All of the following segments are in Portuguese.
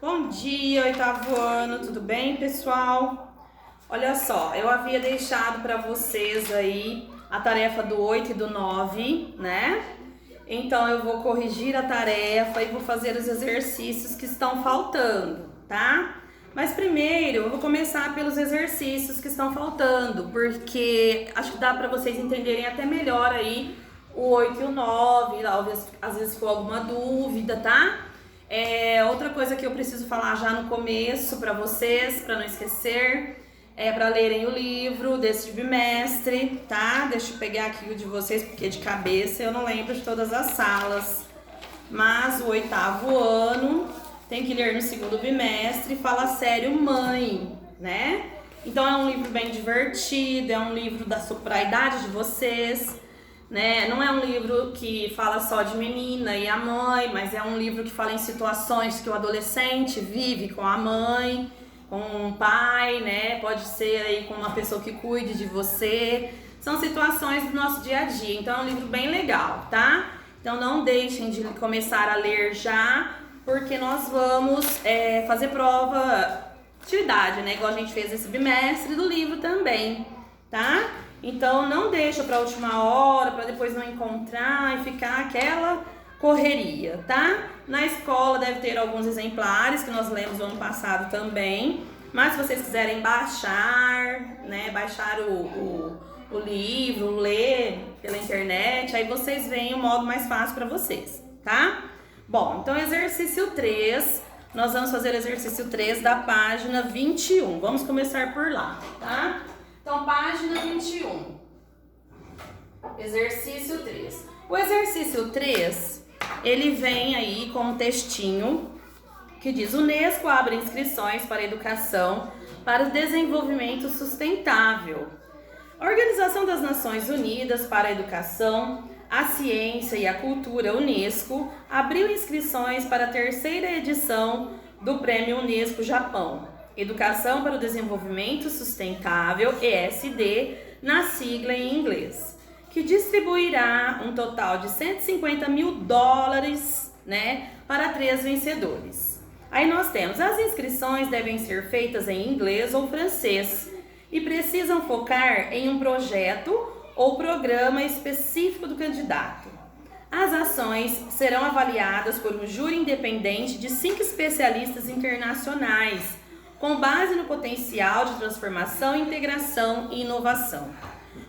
Bom dia, oitavo ano, tudo bem, pessoal? Olha só, eu havia deixado para vocês aí a tarefa do 8 e do 9, né? Então eu vou corrigir a tarefa e vou fazer os exercícios que estão faltando, tá? Mas primeiro eu vou começar pelos exercícios que estão faltando, porque acho que dá para vocês entenderem até melhor aí o 8 e o 9, às vezes ficou alguma dúvida, tá? Outra coisa que eu preciso falar já no começo para vocês, para não esquecer, para lerem o livro desse bimestre, tá? Deixa eu pegar aqui o de vocês, porque de cabeça eu não lembro de todas as salas. Mas o oitavo ano tem que ler no segundo bimestre, Fala Sério Mãe, né? Então é um livro bem divertido, é um livro para a idade de vocês, né? Não é um livro que fala só de menina e a mãe, mas é um livro que fala em situações que o adolescente vive com a mãe, com um pai, né? Pode ser aí com uma pessoa que cuide de você. São situações do nosso dia a dia. Então é um livro bem legal, tá? Então não deixem de começar a ler já, porque nós vamos fazer prova, atividade, né? Igual a gente fez esse bimestre do livro também, tá? Então não deixa para a última hora, para depois não encontrar e ficar aquela correria, tá? Na escola deve ter alguns exemplares que nós lemos no ano passado também, mas se vocês quiserem baixar, né, baixar o livro, ler pela internet, aí vocês veem o modo mais fácil para vocês, tá? Bom, então exercício 3, nós vamos fazer o exercício 3 da página 21, vamos começar por lá, tá? Então, página 21, exercício 3. O exercício 3, ele vem aí com um textinho que diz: Unesco abre inscrições para a educação para o desenvolvimento sustentável. A Organização das Nações Unidas para a Educação, a Ciência e a Cultura, Unesco, abriu inscrições para a terceira edição do Prêmio Unesco Japão. Educação para o Desenvolvimento Sustentável, ESD, na sigla em inglês, que distribuirá um total de $150 mil, né, para 3 vencedores. Aí nós temos: as inscrições devem ser feitas em inglês ou francês e precisam focar em um projeto ou programa específico do candidato. As ações serão avaliadas por um júri independente de 5 especialistas internacionais, com base no potencial de transformação, integração e inovação.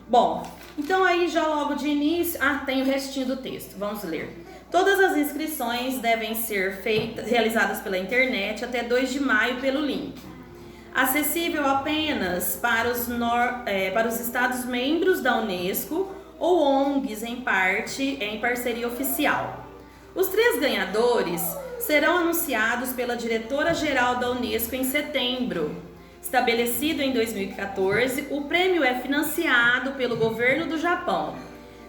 Bom, então aí já logo de início, tem o restinho do texto, vamos ler. Todas as inscrições devem ser realizadas pela internet até 2 de maio pelo link. Acessível apenas para os Estados membros da Unesco ou ONGs em parceria oficial. Os 3 ganhadores serão anunciados pela diretora-geral da Unesco em setembro. Estabelecido em 2014, o prêmio é financiado pelo governo do Japão,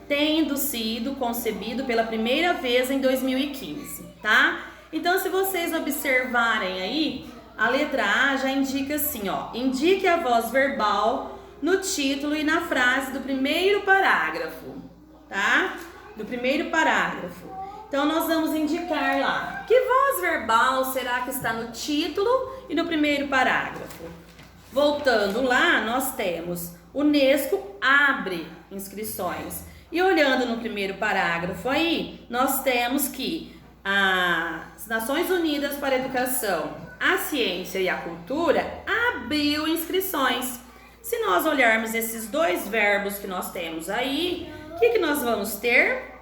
tendo sido concebido pela primeira vez em 2015, tá? Então, se vocês observarem aí, a letra A já indica assim, ó: indique a voz verbal no título e na frase do primeiro parágrafo, tá? Do primeiro parágrafo. Então, nós vamos indicar lá que voz verbal será que está no título e no primeiro parágrafo. Voltando lá, nós temos: Unesco abre inscrições. E olhando no primeiro parágrafo aí, nós temos que as Nações Unidas para a Educação, a Ciência e a Cultura abriu inscrições. Se nós olharmos esses 2 verbos que nós temos aí, o que nós vamos ter?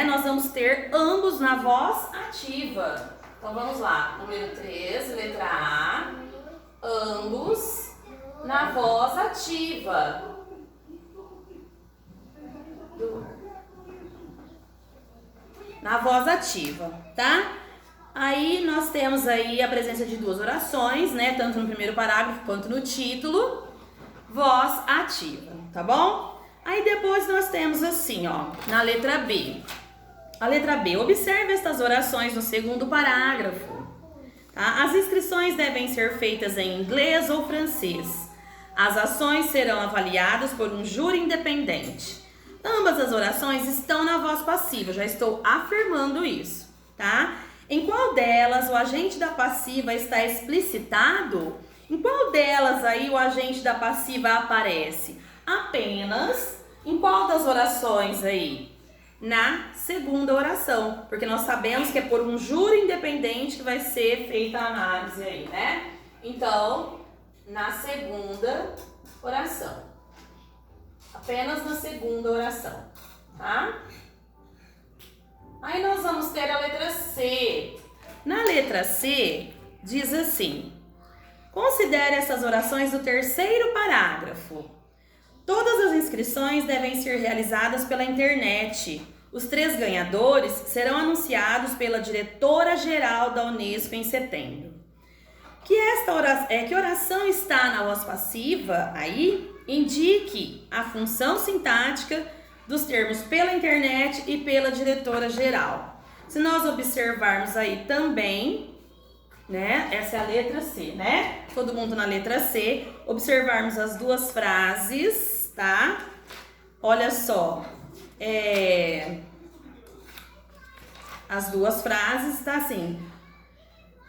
Nós vamos ter ambos na voz ativa. Então vamos lá, número 3, letra A, ambos na voz ativa. Na voz ativa, tá? Aí nós temos aí a presença de 2 orações, né? Tanto no primeiro parágrafo quanto no título, voz ativa, tá bom? Aí depois nós temos assim, ó, na letra B. A letra B, observe estas orações no segundo parágrafo. Tá? As inscrições devem ser feitas em inglês ou francês. As ações serão avaliadas por um júri independente. Ambas as orações estão na voz passiva, já estou afirmando isso, tá? Em qual delas o agente da passiva está explicitado? Em qual delas aí o agente da passiva aparece? Apenas em qual das orações aí? Na segunda oração, porque nós sabemos que é por um júri independente que vai ser feita a análise aí, né? Então, na segunda oração. Apenas na segunda oração, tá? Aí nós vamos ter a letra C. Na letra C, diz assim: considere essas orações do terceiro parágrafo. Todas as inscrições devem ser realizadas pela internet. Os 3 ganhadores serão anunciados pela diretora-geral da Unesco em setembro. Que oração está na voz passiva aí? Indique a função sintática dos termos pela internet e pela diretora-geral. Se nós observarmos aí também, né? Essa é a letra C, né? Todo mundo na letra C. Observarmos as duas frases, tá? Olha só. As duas frases, tá assim.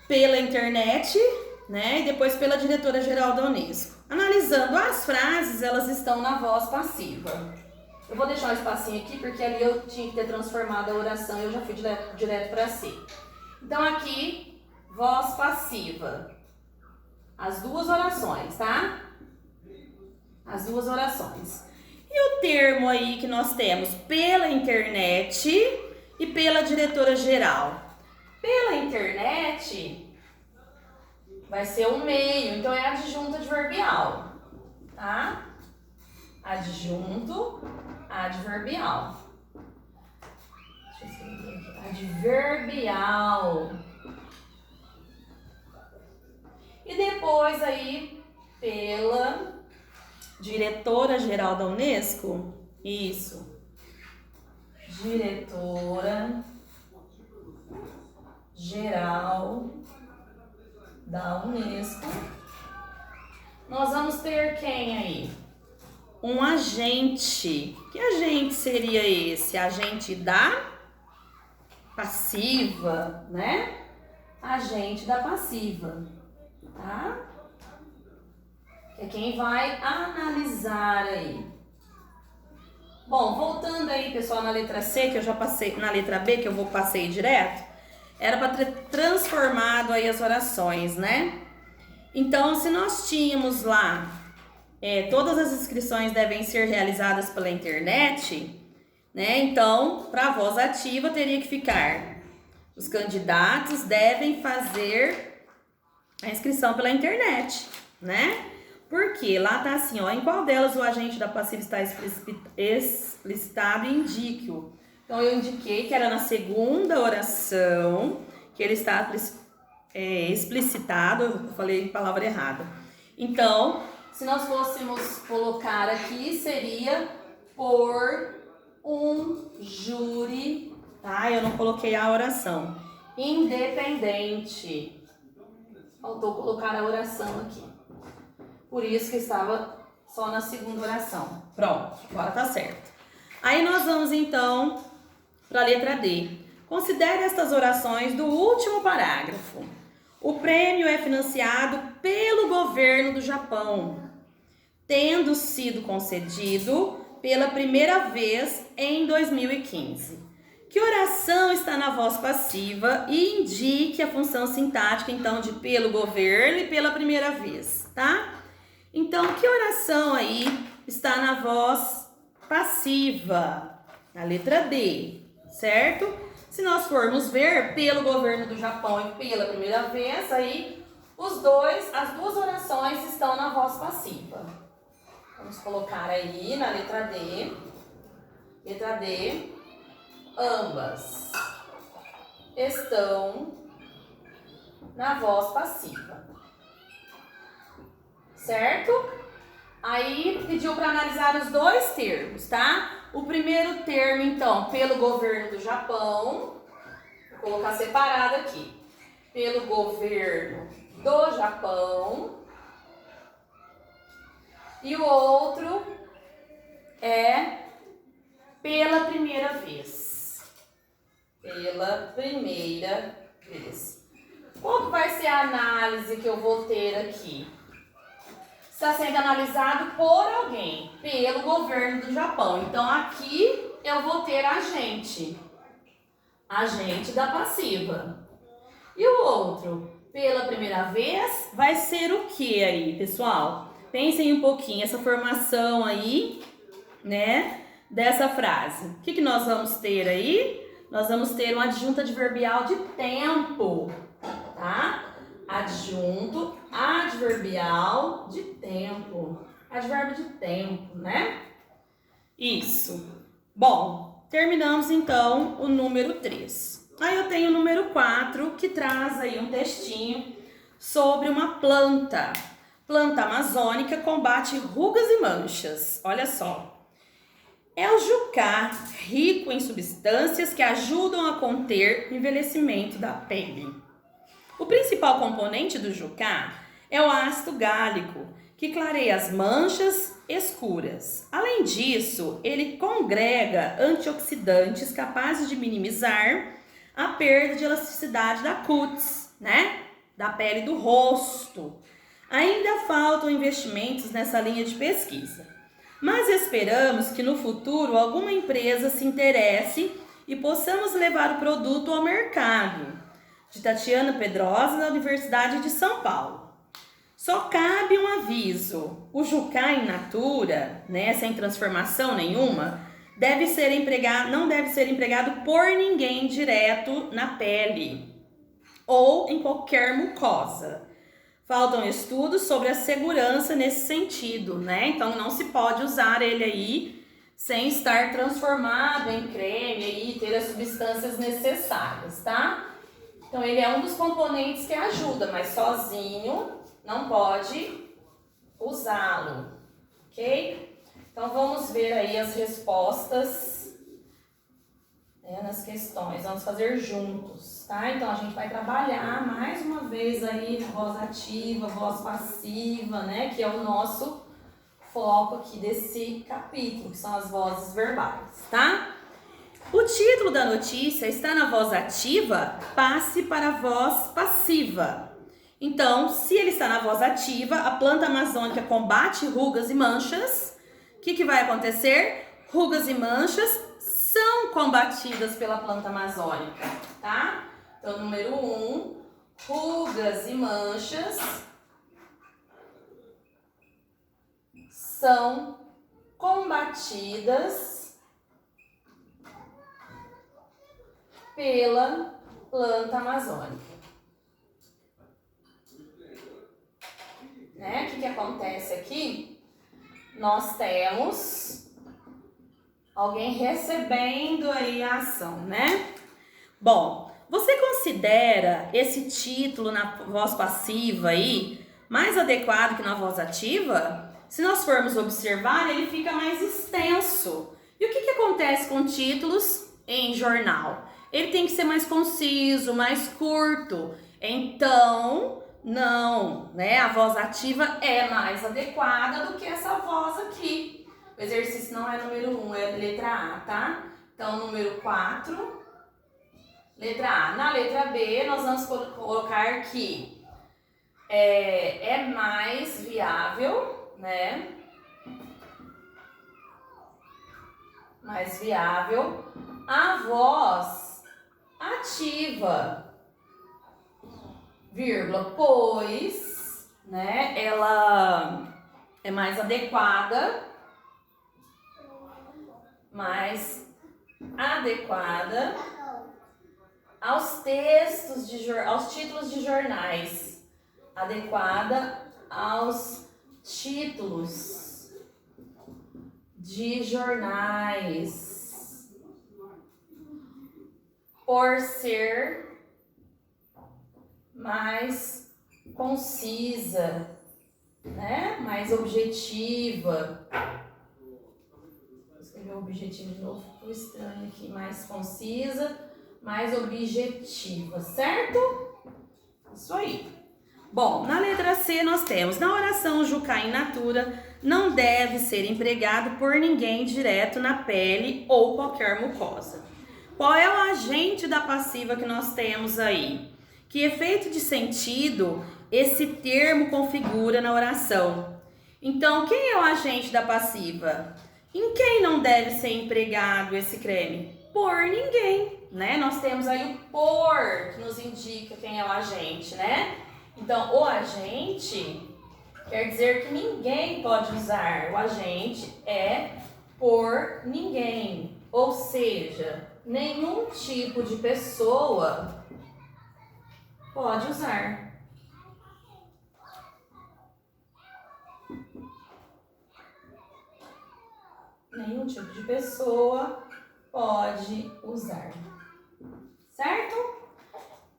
Pela internet, né? E depois pela diretora-geral da Unesco. Analisando as frases, elas estão na voz passiva. Eu vou deixar um espacinho aqui, porque ali eu tinha que ter transformado a oração e eu já fui direto para C. Então, aqui, voz passiva. As duas orações, tá? As duas orações. E o termo aí que nós temos pela internet e pela diretora-geral. Pela internet vai ser o meio, então é adjunto adverbial, tá? Adjunto adverbial. Deixa eu escrever aqui. Adverbial. E depois aí, pela diretora-geral da Unesco. Isso. Diretora-geral da Unesco. Nós vamos ter quem aí? Um agente. Que agente seria esse? Agente da passiva, né? Agente da passiva, tá? Que é quem vai analisar aí. Bom, voltando aí, pessoal, na letra C, que eu já passei, na letra B, que eu passei direto, era para ter transformado aí as orações, né? Então, se nós tínhamos lá, todas as inscrições devem ser realizadas pela internet, né? Então, para a voz ativa, teria que ficar: os candidatos devem fazer a inscrição pela internet, né? Porque lá tá assim, ó, em qual delas o agente da passiva está explicitado, indique-o. Então, eu indiquei que era na segunda oração que ele está explicitado, eu falei palavra errada. Então, se nós fôssemos colocar aqui, seria por um júri, tá? Eu não coloquei a oração. Independente. Faltou colocar a oração aqui. Por isso que estava só na segunda oração. Pronto, agora tá certo. Aí nós vamos então para a letra D. Considere estas orações do último parágrafo. O prêmio é financiado pelo governo do Japão, tendo sido concedido pela primeira vez em 2015. Que oração está na voz passiva e indique a função sintática, então, de pelo governo e pela primeira vez, tá? Então, que oração aí está na voz passiva? Na letra D, certo? Se nós formos ver pelo governo do Japão e pela primeira vez, aí as duas orações estão na voz passiva. Vamos colocar aí na letra D. Letra D. Ambas estão na voz passiva. Certo? Aí pediu para analisar os dois termos, tá? O primeiro termo, então, pelo governo do Japão. Vou colocar separado aqui. Pelo governo do Japão. E o outro é pela primeira vez. Pela primeira Qual que vai ser a análise que eu vou ter aqui? Está sendo analisado por alguém, pelo governo do Japão. Então, aqui eu vou ter agente da passiva. E o outro, pela primeira vez, vai ser o que aí, pessoal? Pensem um pouquinho, essa formação aí, né, dessa frase. O que nós vamos ter aí? Nós vamos ter uma adjunta adverbial de tempo, tá? Adjunto adverbial de tempo. Advérbio de tempo, né? Isso. Bom, terminamos então o número 3. Aí eu tenho o número 4, que traz aí um textinho sobre uma planta. Planta amazônica combate rugas e manchas. Olha só. É o jucá, rico em substâncias que ajudam a conter o envelhecimento da pele. O principal componente do jucá é o ácido gálico, que clareia as manchas escuras. Além disso, ele congrega antioxidantes capazes de minimizar a perda de elasticidade da cútis, né? Da pele do rosto. Ainda faltam investimentos nessa linha de pesquisa, mas esperamos que no futuro alguma empresa se interesse e possamos levar o produto ao mercado. De Tatiana Pedrosa, da Universidade de São Paulo. Só cabe um aviso: o jucá in natura, né, sem transformação nenhuma, não deve ser empregado por ninguém direto na pele ou em qualquer mucosa. Faltam estudos sobre a segurança nesse sentido, né? Então não se pode usar ele aí sem estar transformado em creme e ter as substâncias necessárias, tá? Então ele é um dos componentes que ajuda, mas sozinho não pode usá-lo, ok? Então vamos ver aí as respostas, né, nas questões, vamos fazer juntos, tá? Então a gente vai trabalhar mais uma vez aí voz ativa, voz passiva, né? Que é o nosso foco aqui desse capítulo, que são as vozes verbais, tá? O título da notícia está na voz ativa, passe para a voz passiva. Então, se ele está na voz ativa, a planta amazônica combate rugas e manchas. O que vai acontecer? Rugas e manchas são combatidas pela planta amazônica, tá? Então, número 1, rugas e manchas são combatidas pela planta amazônica. Né? O que acontece aqui? Nós temos alguém recebendo aí a ação, né? Bom, você considera esse título na voz passiva aí mais adequado que na voz ativa? Se nós formos observar, ele fica mais extenso. E o que acontece com títulos em jornal? Ele tem que ser mais conciso, mais curto. Então, não, né? A voz ativa é mais adequada do que essa voz aqui. O exercício não é número 1, é letra A, tá? Então, número 4, letra A. Na letra B, nós vamos colocar que é mais viável, né? Mais viável a voz ativa, vírgula, pois, né, ela é mais adequada aos aos títulos de jornais, adequada aos títulos de jornais, por ser mais concisa, né? Mais objetiva. Vou escrever o objetivo de novo, ficou estranho aqui. Mais concisa, mais objetiva, certo? Isso aí. Bom, na letra C nós temos: na oração jucá in natura não deve ser empregado por ninguém direto na pele ou qualquer mucosa. Qual é o agente da passiva que nós temos aí? Que efeito de sentido esse termo configura na oração? Então, quem é o agente da passiva? Em quem não deve ser empregado esse creme? Por ninguém, né? Nós temos aí o por, que nos indica quem é o agente, né? Então, o agente quer dizer que ninguém pode usar. O agente é por ninguém. Ou seja, nenhum tipo de pessoa pode usar. Nenhum tipo de pessoa pode usar. Certo?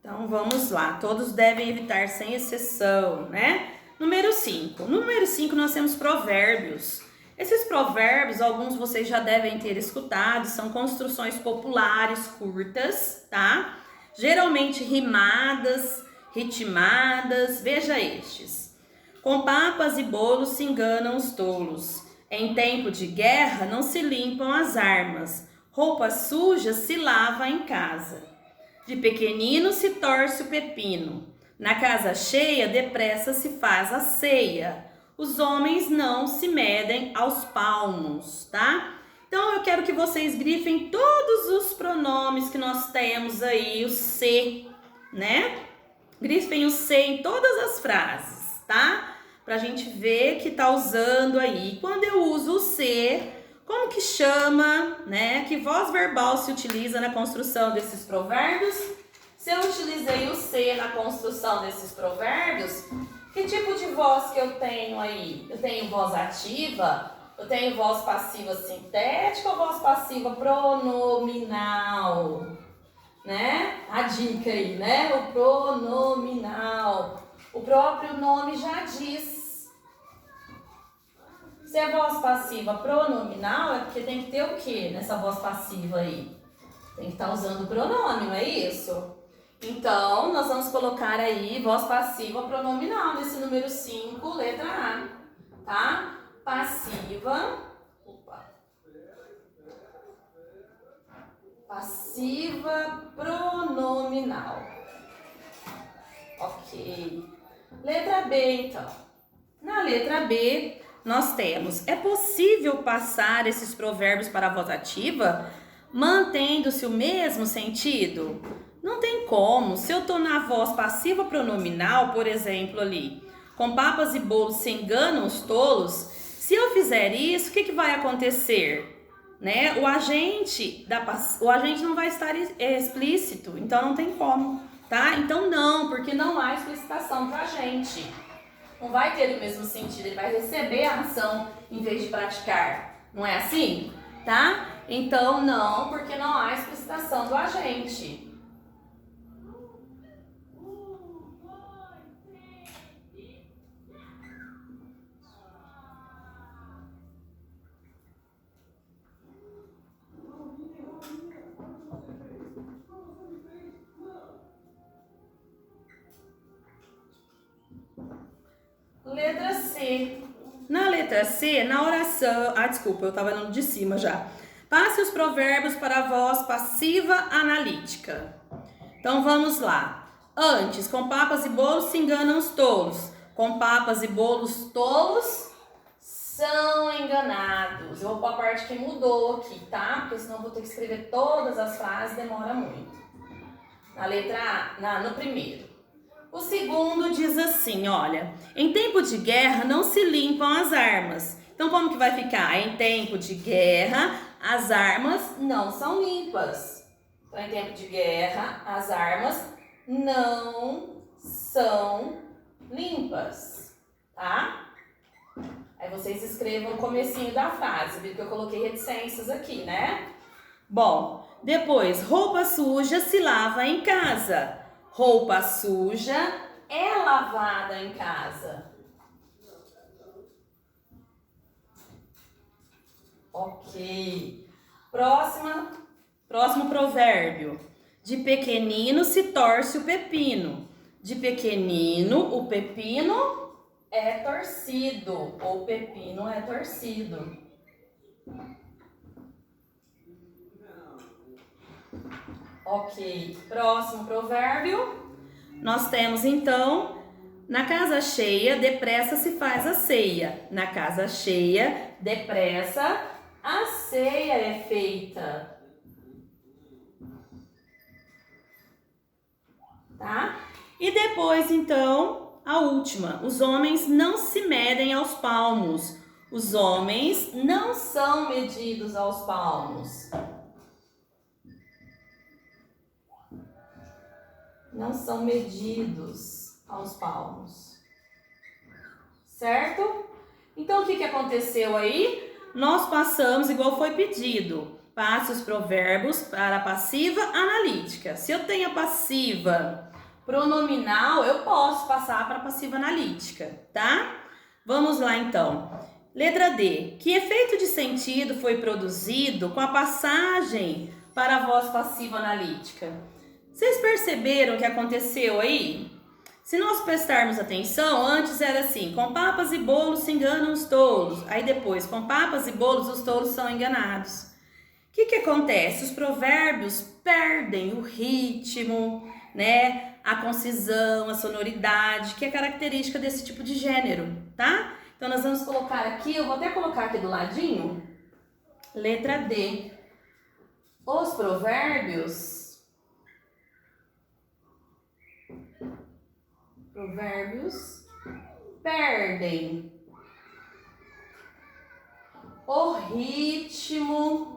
Então vamos lá. Todos devem evitar sem exceção, né? Número 5. No número 5 nós temos provérbios. Esses provérbios, alguns vocês já devem ter escutado, são construções populares curtas, tá? Geralmente rimadas, ritmadas. Veja estes. Com papas e bolos se enganam os tolos. Em tempo de guerra não se limpam as armas. Roupa suja se lava em casa. De pequenino se torce o pepino. Na casa cheia depressa se faz a ceia. Os homens não se medem aos palmos, tá? Então eu quero que vocês grifem todos os pronomes que nós temos aí, o se, né? Grifem o se em todas as frases, tá? Pra gente ver que tá usando aí. Quando eu uso o se, como que chama, né? Que voz verbal se utiliza na construção desses provérbios? Se eu utilizei o se na construção desses provérbios, que tipo de voz que eu tenho aí? Eu tenho voz ativa? Eu tenho voz passiva sintética ou voz passiva pronominal? Né? A dica aí, né? O pronominal. O próprio nome já diz. Se é voz passiva pronominal, é porque tem que ter o quê nessa voz passiva aí? Tem que estar usando o pronome, não é isso? Então, nós vamos colocar aí voz passiva pronominal nesse número 5, letra A, tá? Passiva. Passiva pronominal. Ok. Letra B, então. Na letra B, nós temos: é possível passar esses provérbios para a voz ativa, mantendo-se o mesmo sentido? Não tem como. Se eu estou na voz passiva pronominal, por exemplo, ali, com papas e bolos se enganam os tolos, se eu fizer isso, o que vai acontecer? Né? O agente não vai estar explícito, então não tem como, tá? Então não, porque não há explicitação para agente. Não vai ter o mesmo sentido, ele vai receber a ação em vez de praticar. Não é assim? Tá? Então não, porque não há explicitação do agente. Letra C. Na letra C, na oração... desculpa, eu estava no de cima já. Passe os provérbios para a voz passiva analítica. Então, vamos lá. Antes, com papas e bolos se enganam os tolos. Com papas e bolos tolos são enganados. Eu vou pôr a parte que mudou aqui, tá? Porque senão eu vou ter que escrever todas as frases, demora muito. Na letra A, no primeiro. O segundo diz assim, olha, em tempo de guerra não se limpam as armas. Então, como que vai ficar? Em tempo de guerra, as armas não são limpas. Então, em tempo de guerra, as armas não são limpas, tá? Aí vocês escrevam o comecinho da frase, viu que eu coloquei reticências aqui, né? Bom, depois, roupa suja se lava em casa. Roupa suja é lavada em casa. Ok. Próximo provérbio. De pequenino se torce o pepino. De pequenino, o pepino é torcido. O pepino é torcido. Ok. Próximo provérbio. nós temos então, na casa cheia, depressa se faz a ceia. Na casa cheia, depressa a ceia é feita. Tá? E depois, então, a última. Os homens não se medem aos palmos. Os homens não são medidos aos palmos. Não são medidos aos palmos. Certo? Então, o que aconteceu aí? Nós passamos, igual foi pedido, passe os provérbios para a passiva analítica. Se eu tenho a passiva pronominal, eu posso passar para a passiva analítica, tá? Vamos lá, então. Letra D. Que efeito de sentido foi produzido com a passagem para a voz passiva analítica? Vocês perceberam o que aconteceu aí? Se nós prestarmos atenção, antes era assim, com papas e bolos se enganam os tolos. Aí depois, com papas e bolos os tolos são enganados. O que acontece? Os provérbios perdem o ritmo, né? A concisão, a sonoridade, que é característica desse tipo de gênero, tá? Então nós vamos colocar aqui, eu vou até colocar aqui do ladinho, letra D. Os provérbios perdem o ritmo,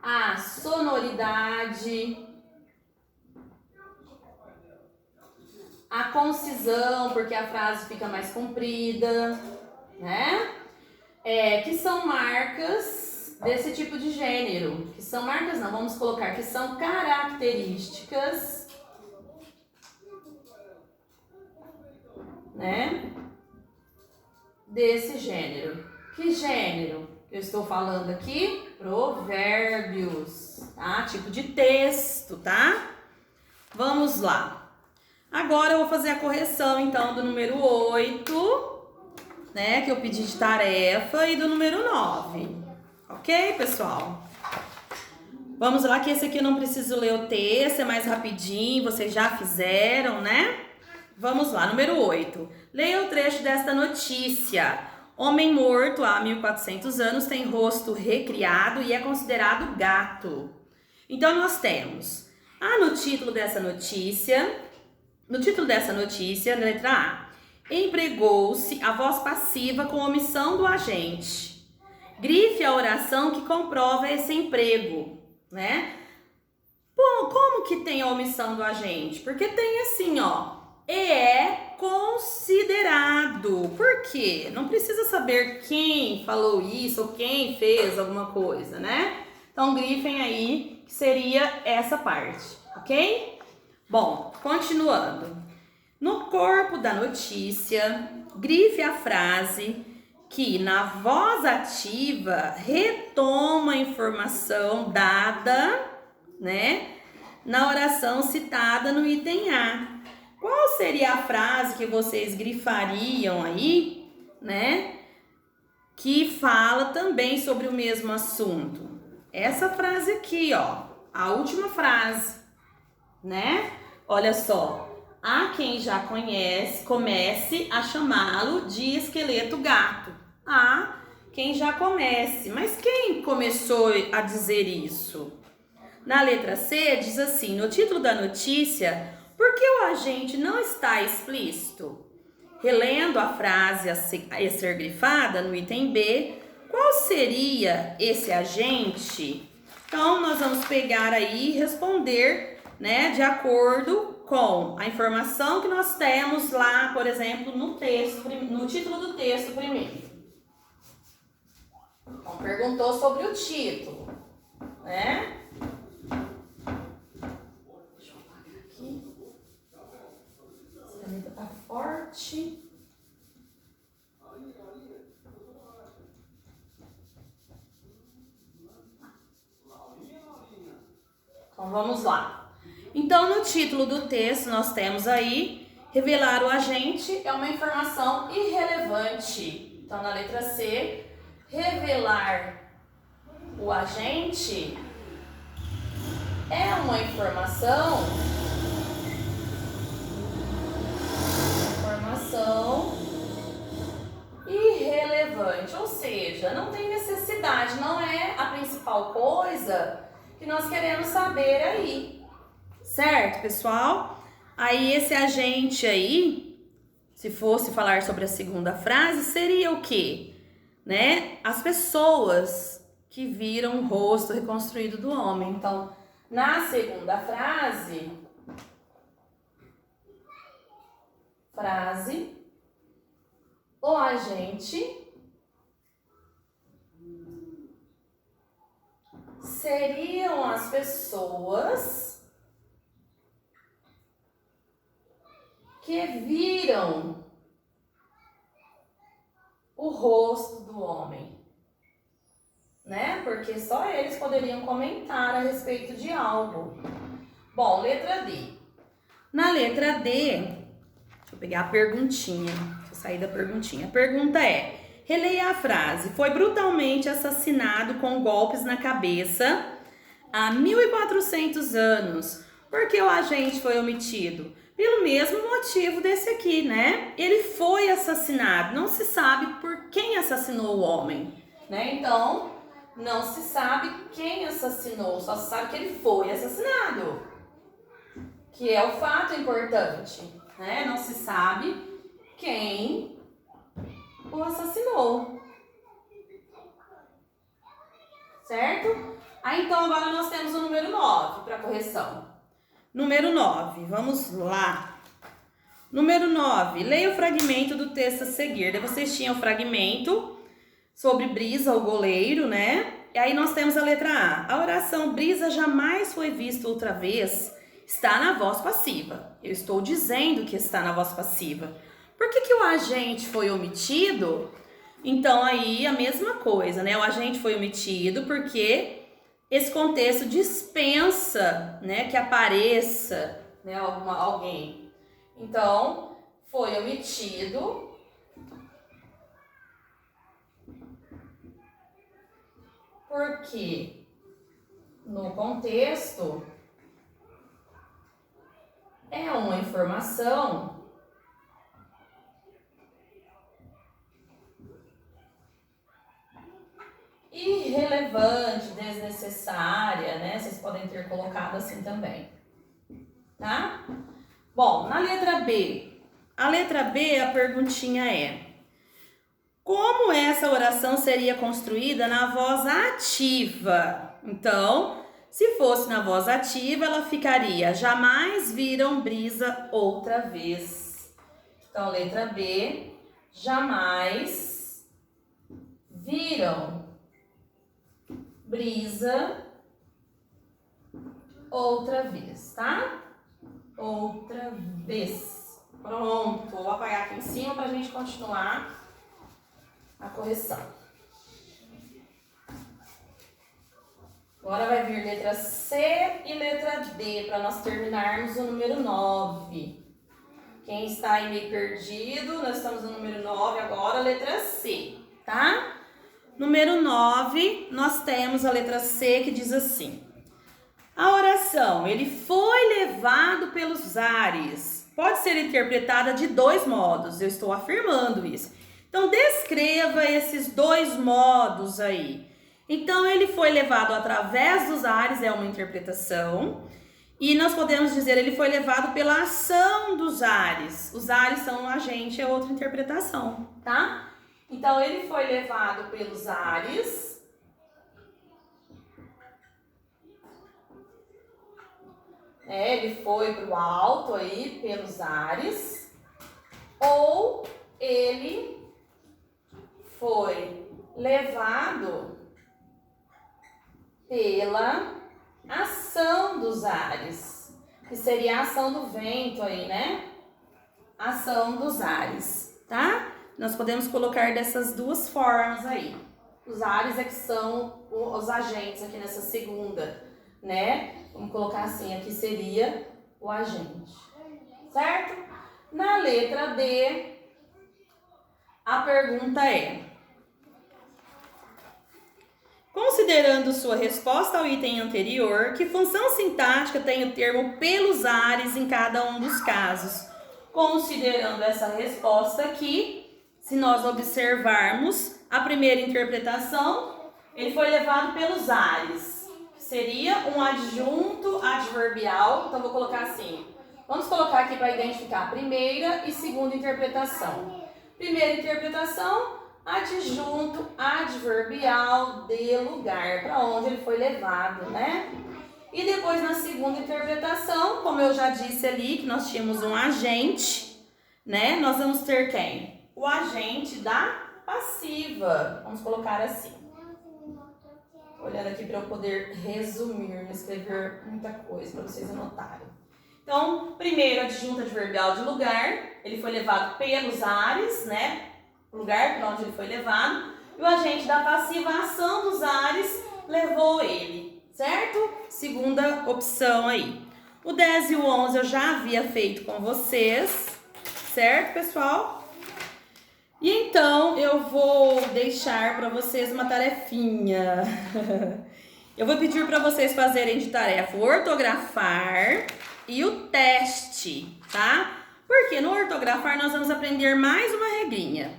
a sonoridade, a concisão, porque a frase fica mais comprida, né? Que são marcas desse tipo de gênero. Que são marcas, não, vamos colocar que são características, né? Desse gênero. Que gênero eu estou falando aqui? Provérbios, tá? Tipo de texto, tá? Vamos lá. Agora eu vou fazer a correção, então, do número 8, né? Que eu pedi de tarefa, e do número 9. Ok, pessoal? Vamos lá, que esse aqui eu não preciso ler o texto, é mais rapidinho, vocês já fizeram, né? Vamos lá, número 8. Leia o trecho desta notícia. Homem morto há 1400 anos tem rosto recriado e é considerado gato. Então, nós temos no título dessa notícia, na letra A, empregou-se a voz passiva com omissão do agente. Grife a oração que comprova esse emprego, né? Bom, como que tem a omissão do agente? Porque tem assim, ó, é considerado. Por quê? Não precisa saber quem falou isso ou quem fez alguma coisa, né? Então, grifem aí, que seria essa parte, ok? Bom, continuando. No corpo da notícia, grife a frase que, na voz ativa, retoma a informação dada, né, na oração citada no item A. Qual seria a frase que vocês grifariam aí, né, que fala também sobre o mesmo assunto? Essa frase aqui, ó, a última frase, né? Olha só, há quem já conhece, comece a chamá-lo de esqueleto gato. Há quem já comece, mas quem começou a dizer isso? Na letra C diz assim, no título da notícia, por que o agente não está explícito? Relendo a frase a ser grifada no item B, qual seria esse agente? Então, nós vamos pegar aí e responder, né, de acordo com a informação que nós temos lá, por exemplo, no texto, no título do texto primeiro. Então, perguntou sobre o título, né? Deixa eu apagar aqui. Essa caneta tá forte. Então, vamos lá. Então, no título do texto, nós temos aí, revelar o agente é uma informação irrelevante. Então, na letra C, revelar o agente é uma informação irrelevante, ou seja, não tem necessidade, não é a principal coisa que nós queremos saber aí, certo, pessoal? Aí esse agente aí, se fosse falar sobre a segunda frase, seria o quê? Né? As pessoas que viram o rosto reconstruído do homem. Então, na segunda frase, o agente seriam as pessoas que viram o rosto do homem, né? Porque só eles poderiam comentar a respeito de algo. Bom, letra D. Na letra D, deixa eu pegar a perguntinha, deixa eu sair da perguntinha. A pergunta é: releia a frase. Foi brutalmente assassinado com golpes na cabeça há 1400 anos. Por que o agente foi omitido? Pelo mesmo motivo desse aqui, né? Ele foi assassinado. Não se sabe por quem assassinou o homem, né? Então, não se sabe quem assassinou, só se sabe que ele foi assassinado, que é o fato importante, né? Não se sabe quem o assassinou, certo? Aí, então, agora nós temos o número 9 para correção. Número 9, vamos lá. Número 9, leia o fragmento do texto a seguir. Daí vocês tinham o fragmento sobre Brisa, o goleiro, né? E aí nós temos a letra A. A oração Brisa jamais foi vista outra vez está na voz passiva. Eu estou dizendo que está na voz passiva. Por que o agente foi omitido? Então aí a mesma coisa, né? O agente foi omitido porque esse contexto dispensa, né, que apareça, né, alguém. Então, foi omitido porque no contexto é uma informação irrelevante, desnecessária, né? Vocês podem ter colocado assim também, tá? Bom, na letra B. A letra B, a perguntinha é: como essa oração seria construída na voz ativa? Então, se fosse na voz ativa, ela ficaria: jamais viram Brisa outra vez. Então, letra B, jamais viram Brisa outra vez, tá? Outra vez. Pronto, vou apagar aqui em cima pra gente continuar a correção. Agora vai vir letra C e letra D para nós terminarmos o número 9. Quem está aí meio perdido, nós estamos no número 9 agora, letra C, tá? Número 9, nós temos a letra C que diz assim: a oração, ele foi levado pelos ares, pode ser interpretada de dois modos, eu estou afirmando isso. Então, descreva esses dois modos aí. Então, ele foi levado através dos ares, é uma interpretação. E nós podemos dizer, ele foi levado pela ação dos ares. Os ares são um agente, é outra interpretação, tá? Então, ele foi levado pelos ares. Ele foi para o alto aí, pelos ares. Ou ele foi levado pela ação dos ares, que seria a ação do vento aí, né? Ação dos ares, tá? Nós podemos colocar dessas duas formas aí. Os ares é que são os agentes aqui nessa segunda, né? Vamos colocar assim, aqui seria o agente, certo? Na letra D, a pergunta é: Considerando sua resposta ao item anterior, que função sintática tem o termo pelos ares em cada um dos casos? Considerando essa resposta aqui, se nós observarmos a primeira interpretação, ele foi levado pelos ares. Seria um adjunto adverbial, então vou colocar assim. Vamos colocar aqui para identificar a primeira e segunda interpretação. Primeira interpretação, adjunto adverbial de lugar, para onde ele foi levado, né? E depois na segunda interpretação, como eu já disse ali, que nós tínhamos um agente, né? Nós vamos ter quem? O agente da passiva. Vamos colocar assim. Olhando aqui para eu poder resumir, escrever muita coisa para vocês anotarem. Então, primeiro, adjunto adverbial de lugar, ele foi levado pelos ares, né? O lugar para onde ele foi levado. E o agente da passiva, a ação dos ares, levou ele, certo? Segunda opção aí. O 10 e o 11 eu já havia feito com vocês, certo, pessoal? E então, eu vou deixar para vocês uma tarefinha. Eu vou pedir para vocês fazerem de tarefa o ortografar e o teste, tá? Porque no ortografar nós vamos aprender mais uma regrinha.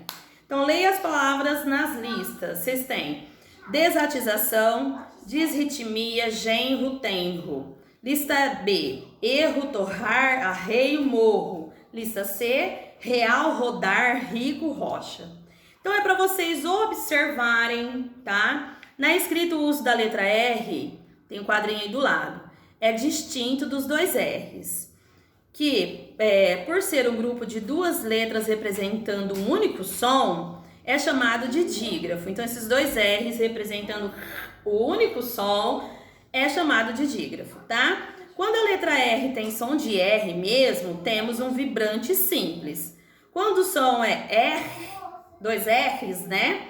Então, leia as palavras nas listas. Vocês têm desatização, disritmia, genro, tenro. Lista B, erro, torrar, arreio, morro. Lista C, real, rodar, rico, rocha. Então, é para vocês observarem, tá? Na escrita, o uso da letra R, tem um quadrinho aí do lado, é distinto dos dois R's, que, por ser um grupo de duas letras representando um único som, é chamado de dígrafo. Então, esses dois R's representando o único som é chamado de dígrafo, tá? Quando a letra R tem som de R mesmo, temos um vibrante simples. Quando o som é R, dois R's, né?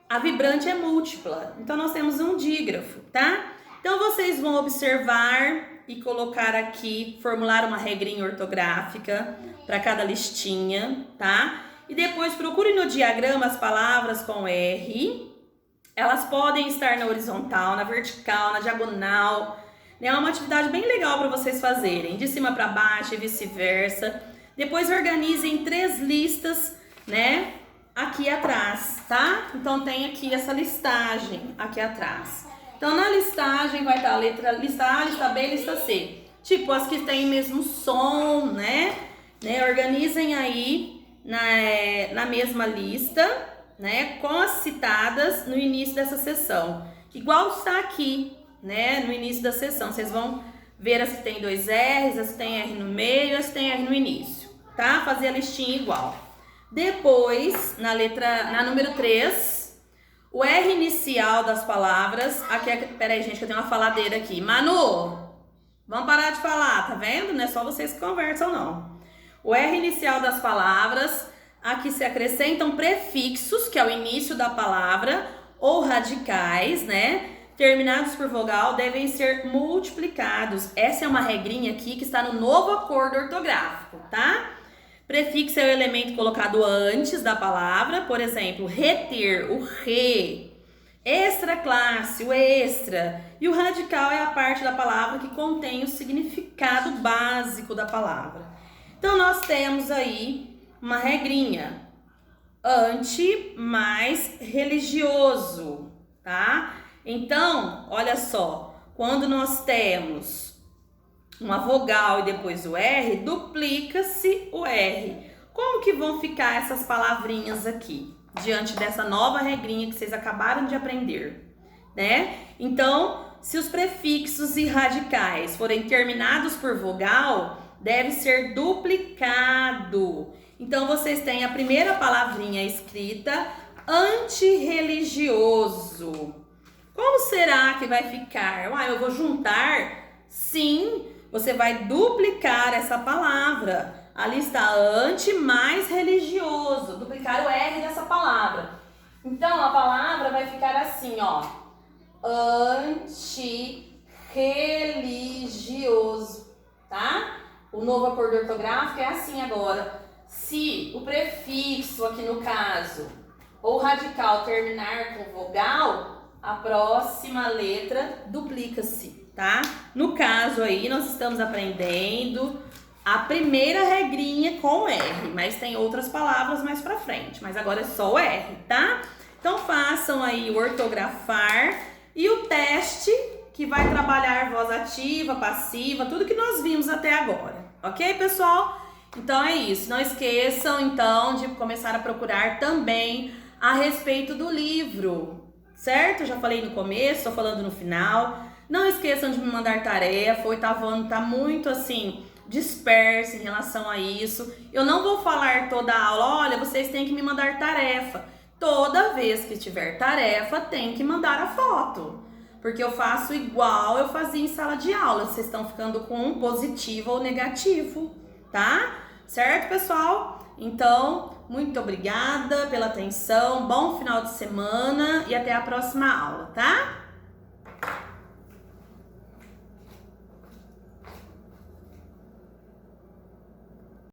A vibrante é múltipla. Então, nós temos um dígrafo, tá? Então, vocês vão observar e colocar aqui, formular uma regrinha ortográfica para cada listinha, tá? E depois procure no diagrama as palavras com R. Elas podem estar na horizontal, na vertical, na diagonal. É uma atividade bem legal para vocês fazerem, de cima para baixo e vice-versa. Depois organizem 3 listas, né, aqui atrás, tá? Então tem aqui essa listagem aqui atrás. Então na listagem vai estar a letra lista A, lista B, lista C. Tipo as que têm mesmo som, né? Organizem aí na mesma lista, né, com as citadas no início dessa sessão. Igual está aqui, né, no início da sessão. Vocês vão ver as que tem 2 R's, as que tem R no meio, as que tem R no início, tá? Fazer a listinha igual. Depois, na número 3, o R inicial das palavras. Aqui, peraí, gente, que eu tenho uma faladeira aqui. Manu, vamos parar de falar, tá vendo? Não é só vocês que conversam, não. O R inicial das palavras, aqui se acrescentam prefixos, que é o início da palavra, ou radicais, né? Terminados por vogal devem ser multiplicados. Essa é uma regrinha aqui que está no novo acordo ortográfico, tá? Prefixo é o elemento colocado antes da palavra, por exemplo, reter, o re. Extra classe, o extra. E o radical é a parte da palavra que contém o significado básico da palavra. Então, nós temos aí uma regrinha. Anti mais religioso, tá? Então, olha só, quando nós temos uma vogal e depois o R, duplica-se o R. Como que vão ficar essas palavrinhas aqui, diante dessa nova regrinha que vocês acabaram de aprender, né? Então, se os prefixos e radicais forem terminados por vogal, deve ser duplicado. Então, vocês têm a primeira palavrinha escrita, antirreligioso. Como será que vai ficar? Eu vou juntar? Sim, você vai duplicar essa palavra. Ali está anti mais religioso. Duplicar o R dessa palavra. Então, a palavra vai ficar assim, ó. Antirreligioso, tá? O novo acordo ortográfico é assim agora. Se o prefixo, aqui no caso, ou radical terminar com vogal, a próxima letra duplica-se, tá? No caso aí, nós estamos aprendendo a primeira regrinha com R, mas tem outras palavras mais pra frente, mas agora é só o R, tá? Então façam aí o ortografar e o teste que vai trabalhar voz ativa, passiva, tudo que nós vimos até agora, ok, pessoal? Então é isso, não esqueçam então de começar a procurar também a respeito do livro, certo? Já falei no começo, estou falando no final. Não esqueçam de me mandar tarefa, o oitavo ano tá muito assim, disperso em relação a isso. Eu não vou falar toda a aula, olha, vocês têm que me mandar tarefa. Toda vez que tiver tarefa, tem que mandar a foto. Porque eu faço igual eu fazia em sala de aula. Vocês estão ficando com um positivo ou negativo, tá? Certo, pessoal? Então, muito obrigada pela atenção, bom final de semana e até a próxima aula, tá?